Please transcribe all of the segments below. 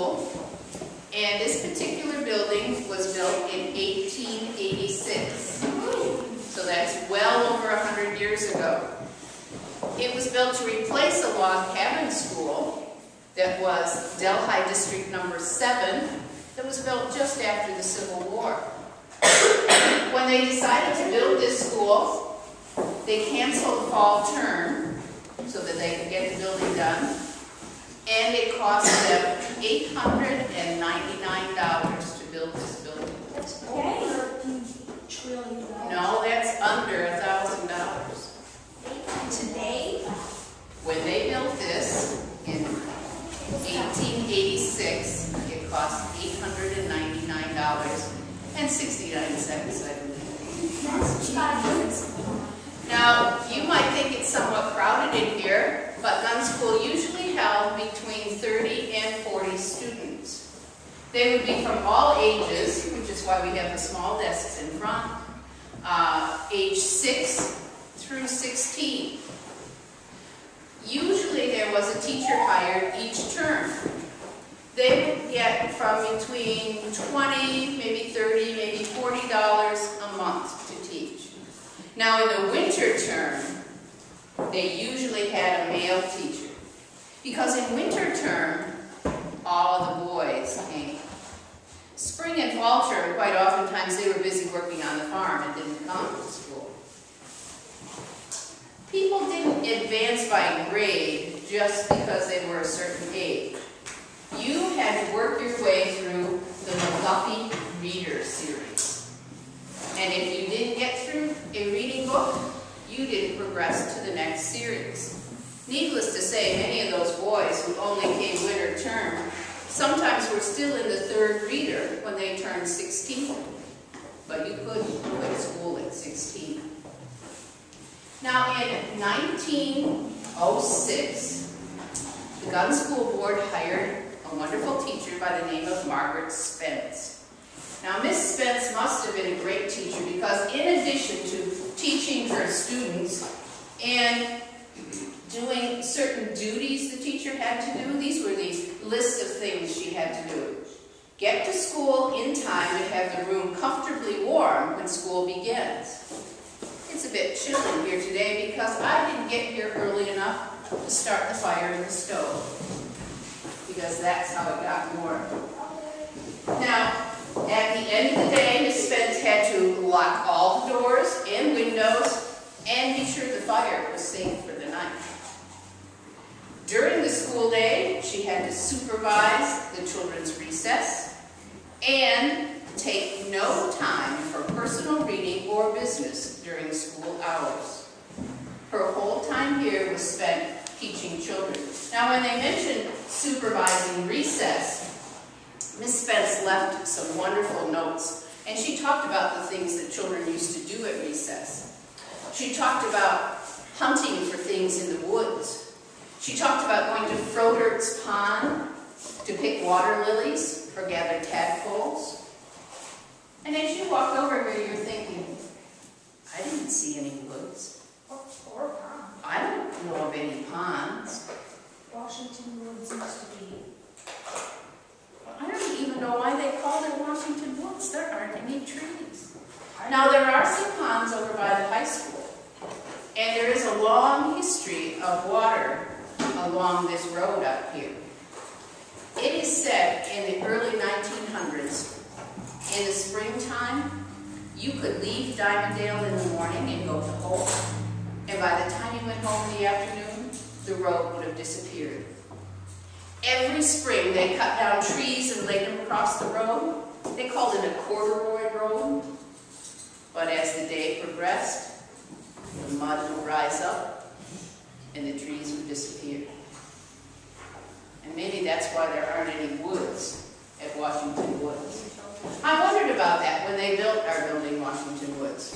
school, and this particular building was built in 1886. So that's well over 100 years ago. It was built to replace a log cabin school that was Delhi District Number 7 that was built just after the Civil War. When they decided to build this school, they canceled the fall term so that they could get the building done, and it cost them $899 to build this building. That's over $1 trillion. No, that's under $1,000. Today? When they built this in 1886, it cost $899.69, I believe. That's 5 years. Now, you might think it's somewhat crowded in here, but gun school usually held between 30 and 40 students. They would be from all ages, which is why we have the small desks in front, age 6 through 16. Usually there was a teacher hired each term. They would get from between $20, maybe $30, maybe $40 a month to teach. Now in the winter term, they usually had a male teacher. Because in winter term, all of the boys came. Spring and fall term, quite oftentimes they were busy working on the farm and didn't come to school. People didn't advance by grade just because they were a certain age. You had to work your way through the McGuffey Reader Series. And if you didn't get through a reading book, you didn't progress to the next series. Needless to say, many of those boys who only came winter term sometimes were still in the 3rd reader when they turned 16. But you couldn't quit school at 16. Now in 1906, the Gun School Board hired a wonderful teacher by the name of Margaret Spence. Now Miss Spence must have been a great teacher because in addition to teaching her students and doing certain duties the teacher had to do, these were the list of things she had to do. Get to school in time to have the room comfortably warm when school begins. It's a bit chilly here today because I didn't get here early enough to start the fire in the stove, because that's how it got warm. Now, at the end of the day, Miss Spence had to lock all the doors and windows and be sure the fire was safe for the night. During the school day, she had to supervise the children's recess and take no time for personal reading or business during school hours. Her whole time here was spent teaching children. Now, when they mentioned supervising recess, Miss Spence left some wonderful notes, and she talked about the things that children used to do at recess. She talked about hunting for things in the woods. She talked about going to Frodert's Pond to pick water lilies or gather tadpoles. And as you walk over here, you're thinking, I didn't see any woods. Or pond. I don't know of any ponds. Washington Woods used to be. I don't even know why they called it Washington Woods. There aren't any trees. Now, there are some ponds over by the high school. And there is a long history of water along this road up here. It is said in the early 1900s, in the springtime, you could leave Diamonddale in the morning and go to Holt, and by the time you went home in the afternoon, the road would have disappeared. Every spring, they cut down trees and laid them across the road. They called it a corduroy road. But as the day progressed, the mud would rise up and the trees would disappear. And maybe that's why there aren't any woods at Washington Woods. I wondered about that when they built our building, Washington Woods.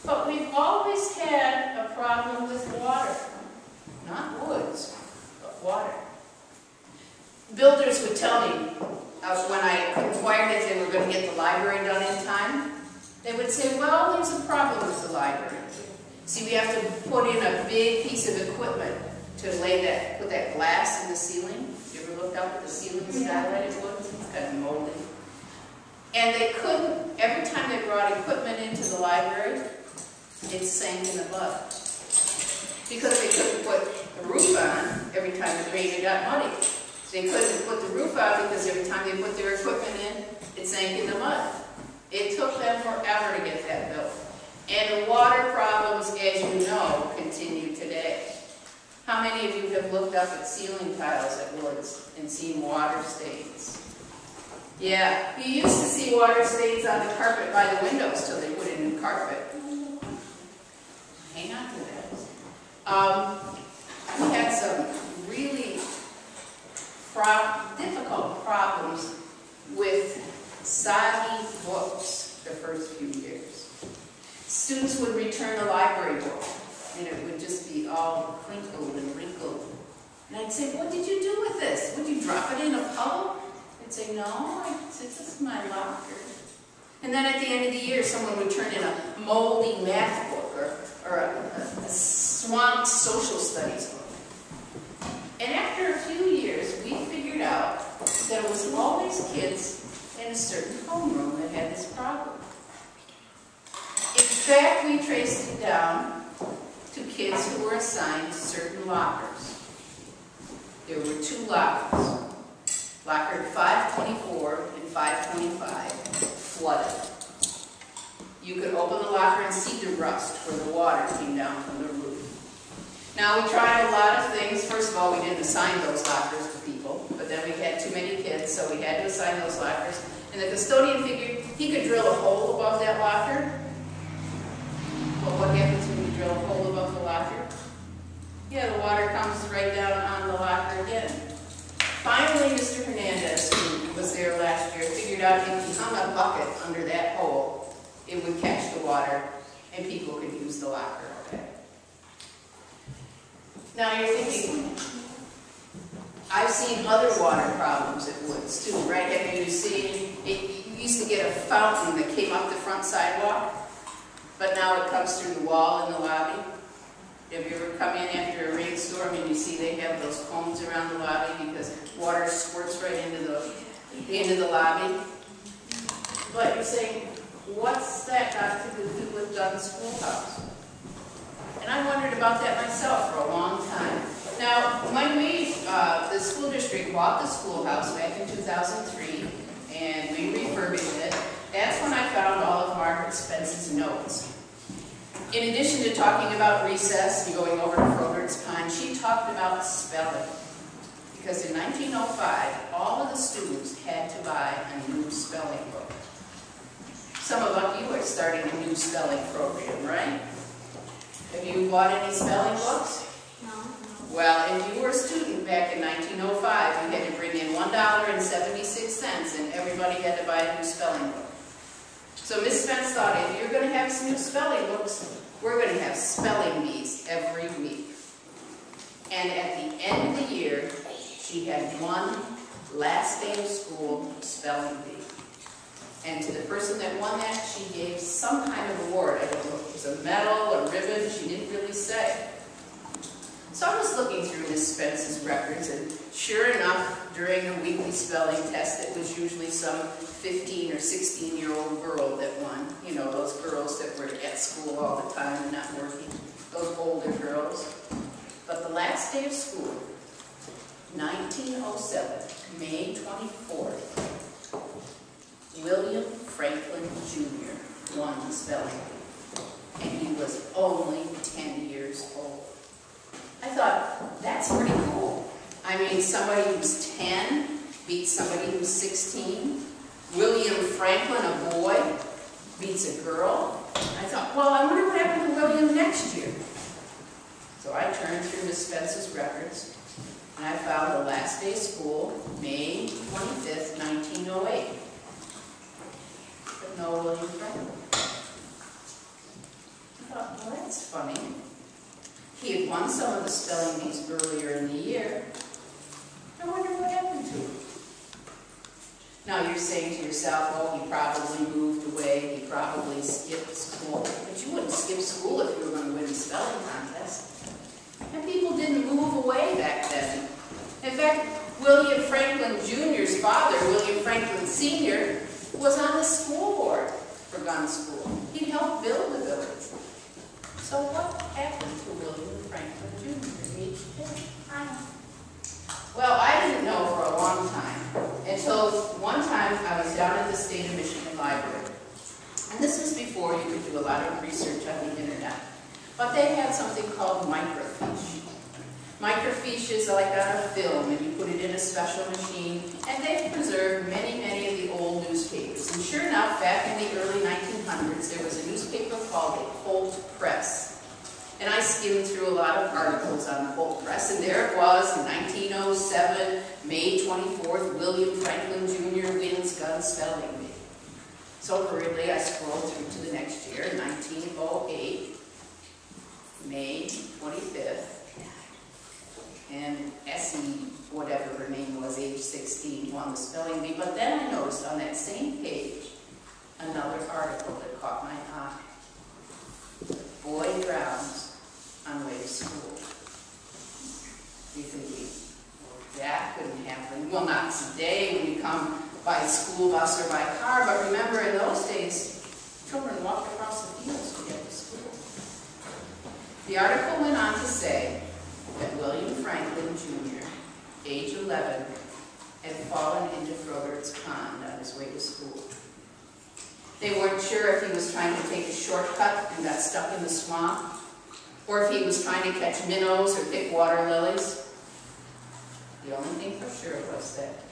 But we've always had a problem with water. Not woods, but water. Builders would tell me, when I inquired if they were going to get the library done in time, they would say, well, there's a problem with the library. See, we have to put in a big piece of equipment to put that glass in the ceiling. You ever looked up at the ceiling skylight it was? It's got molding. And they couldn't, every time they brought equipment into the library, it sank in the mud. Because they couldn't put the roof on every time it rained, it got muddy. They couldn't put the roof on because every time they put their equipment in, it sank in the mud. It took them forever to get that built. And the water problems, as you know, continue today. How many of you have looked up at ceiling tiles at Woods and seen water stains? Yeah, you used to see water stains on the carpet by the windows till they put in new carpet. Hang on to that. We had some really difficult problems with soggy books the first few years. Students would return a library book, and it would just be all crinkled and wrinkled. And I'd say, what did you do with this? Would you drop it in a puddle? They'd say, no, this is my locker. And then at the end of the year, someone would turn in a moldy math book or a swamped social studies book. And after a few years, we figured out that it was always kids in a certain homeroom that had this problem. In fact, we traced it down to kids who were assigned certain lockers. There were two lockers. Locker 524 and 525 flooded. You could open the locker and see the rust where the water came down from the roof. Now, we tried a lot of things. First of all, we didn't assign those lockers to people, but then we had too many kids, so we had to assign those lockers. And the custodian figured he could drill a hole above that locker. Well, what happens when you drill a hole above the locker? Yeah, the water comes right down on the locker again. Finally, Mr. Hernandez, who was there last year, figured out if he hung a bucket under that hole, it would catch the water and people could use the locker, okay? Now you're thinking, I've seen other water problems at Woods too, right? Have you seen, you used to get a fountain that came up the front sidewalk, but now it comes through the wall in the lobby. Have you ever come in after a rainstorm and you see they have those cones around the lobby because water squirts right into the lobby? But you're saying, what's that got to do with Dunn Schoolhouse? And I wondered about that myself for a long time. Now, when the school district bought the schoolhouse back in 2003 and we refurbished it, that's when I found all of Margaret Spence's notes. In addition to talking about recess and going over to Frodert's Pond, she talked about spelling. Because in 1905, all of the students had to buy a new spelling book. Some of you are starting a new spelling program, right? Have you bought any spelling books? No. Well, if you were a student back in 1905, you had to bring in $1.76 and everybody had to buy a new spelling book. So Miss Spence thought, if you're going to have some new spelling books, we're going to have spelling bees every week. And at the end of the year, she had one last day of school spelling bee. And to the person that won that, she gave some kind of award. I don't know if it was a medal, a ribbon, she didn't really say. So I was looking through Miss Spence's records, and sure enough, during a weekly spelling test, it was usually some 15 or 16-year-old girl that won. You know, those girls that were at school all the time and not working, those older girls. But the last day of school, 1907, May 24th, William Franklin Jr. won the spelling bee, and he was only 10 years old. I thought, that's pretty cool. I mean, somebody who's 10 beats somebody who's 16. William Franklin, a boy, beats a girl. I thought, well, I wonder what happened to William next year. So I turned through Miss Spence's records, and I found the last day of school, May 25th, 1908. But no William Franklin. I thought, well, that's funny. He had won some of the spelling bees earlier in the year. I wonder what happened to him. Now you're saying to yourself, oh, he probably moved away, he probably skipped school. But you wouldn't skip school if you were going to win a spelling contest. And people didn't move away back then. In fact, William Franklin Jr.'s father, William Franklin Sr., was on the school board for gun school. He helped build the village. So what happened to William Franklin Jr.? I know. Well, I didn't know for a long time, until one time I was down at the State of Michigan Library. And this was before you could do a lot of research on the internet. But they had something called microfiche. Microfiche is like on a film, and you put it in a special machine, and they've preserved many of the old newspapers. And sure enough, back in the early 1900s, there was a newspaper called the Holt Press. And I skimmed through a lot of articles on the Holt Press, and there it was, in 1907, May 24th, William Franklin Jr. wins gun spelling bee. So hurriedly, I scrolled through to the next year, 1908, May 25th. And Essie, whatever her name was, age 16, won the spelling bee. But then I noticed on that same page another article that caught my eye. Boy drowns on way to school. You're thinking, well, that couldn't happen. Well, not today when you come by school bus or by car, but remember in those days, children walked across the fields to get to school. The article went on to say that William Franklin Jr., age 11, had fallen into Frobert's pond on his way to school. They weren't sure if he was trying to take a shortcut and got stuck in the swamp, or if he was trying to catch minnows or pick water lilies. The only thing for sure was that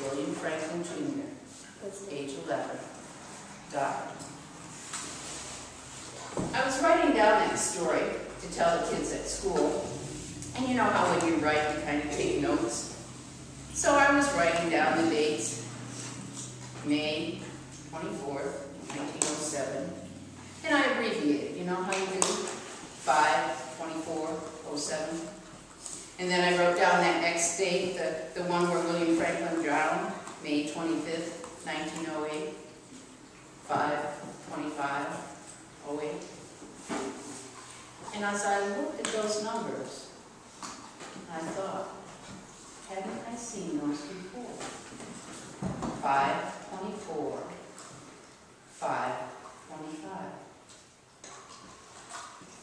William Franklin Jr., age 11, died. I was writing down that story to tell the kids at school. And you know how when you write, you kind of take notes. So I was writing down the dates. May 24th, 1907. And I abbreviated. You know how you do? 5/24/07. And then I wrote down that next date, the one where William Franklin drowned, May 25th, 1908. 5/25/08. And as I looked at those numbers, I thought, haven't I seen those before? 5/24, 5/25.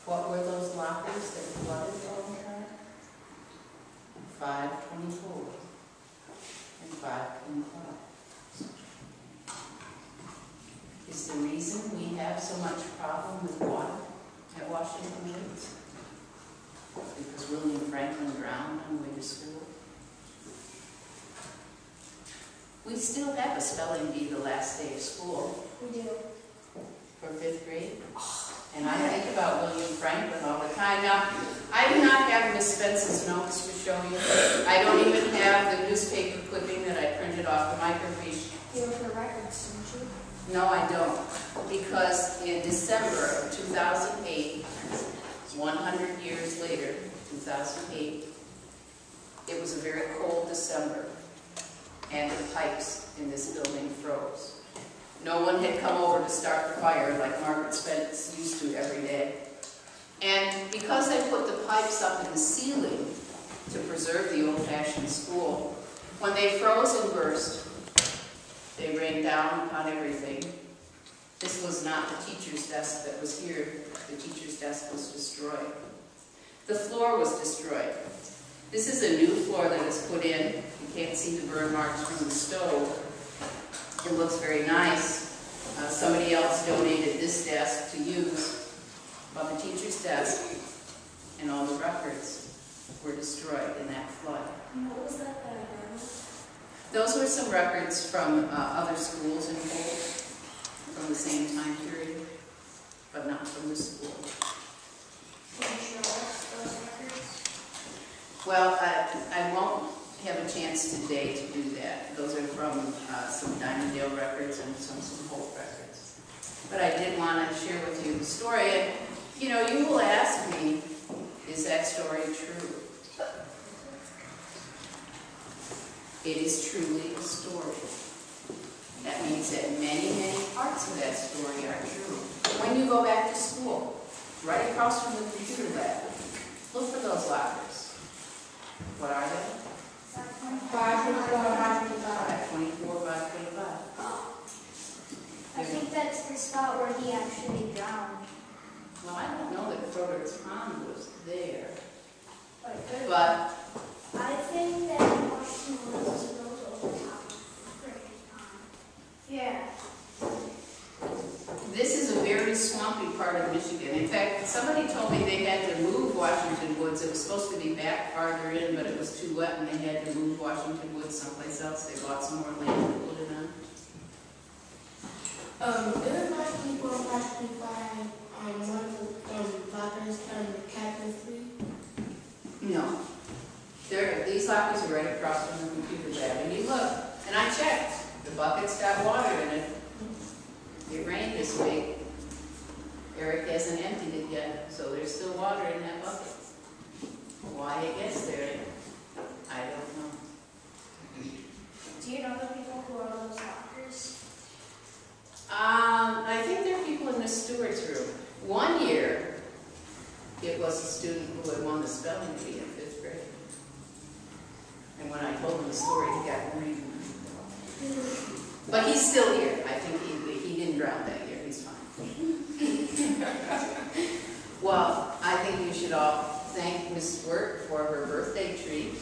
What were those lockers that flooded all the time? 5/24 and 5/25. Is the reason we have so much problem with water at Washington Woods because William Franklin drowned on the way to school? We still have a spelling bee the last day of school. We do. For 5th grade. And I think about William Franklin all the time. Now, I do not have Miss Spence's notes to show you. I don't even have the newspaper clipping that I printed off the microfiche. You have the records, don't you? No, I don't. Because in December of 2008, 100 years later, 2008, it was a very cold December, and the pipes in this building froze. No one had come over to start the fire like Margaret Spence used to every day. And because they put the pipes up in the ceiling to preserve the old-fashioned school, when they froze and burst, they rained down upon everything. This was not the teacher's desk that was here. The teacher's desk was destroyed. The floor was destroyed. This is a new floor that is put in. You can't see the burn marks from the stove. It looks very nice. Somebody else donated this desk to use, but the teacher's desk and all the records were destroyed in that flood. And what was that I burned? Those were some records from other schools in Holt from the same time period, but not from the school. Can you show us those records? Well, I won't have a chance today to do that. Those are from some Diamondale records and some Holt records. But I did want to share with you the story. And, you know, you will ask me, is that story true? It is truly a story. That means that many parts of that story are true. When you go back to school, right across from the computer lab, look for those lockers. What are they? 24 by 25. I think that's the spot where he actually drowned. Well, I don't know that Froder's Pond was there, But but I think that Washington Woods is built over top of Froder's Pond. Yeah. this is a very swampy part of Michigan. In fact, somebody told me they had to move Washington Woods. It was supposed to be back farther in, but it was too wet and they had to move Washington Woods someplace else. They bought some more land to put it on. Didn't my people actually find one of the lockers the Captain 3? No. These lockers are right across from the computer lab. And you look, and I checked. The bucket's got water in it. It rained this week. Eric hasn't emptied it yet, so there's still water in that bucket. Why it gets there, I don't know. Do you know the people who are those lockers? I think there are people in the steward's room. One year, it was a student who had won the spelling bee in 5th grade. And when I told him the story, he got green. But he's still here. I think he didn't drown that year. He's fine. Well, I think you should all thank Miss Wirt for her birthday treat.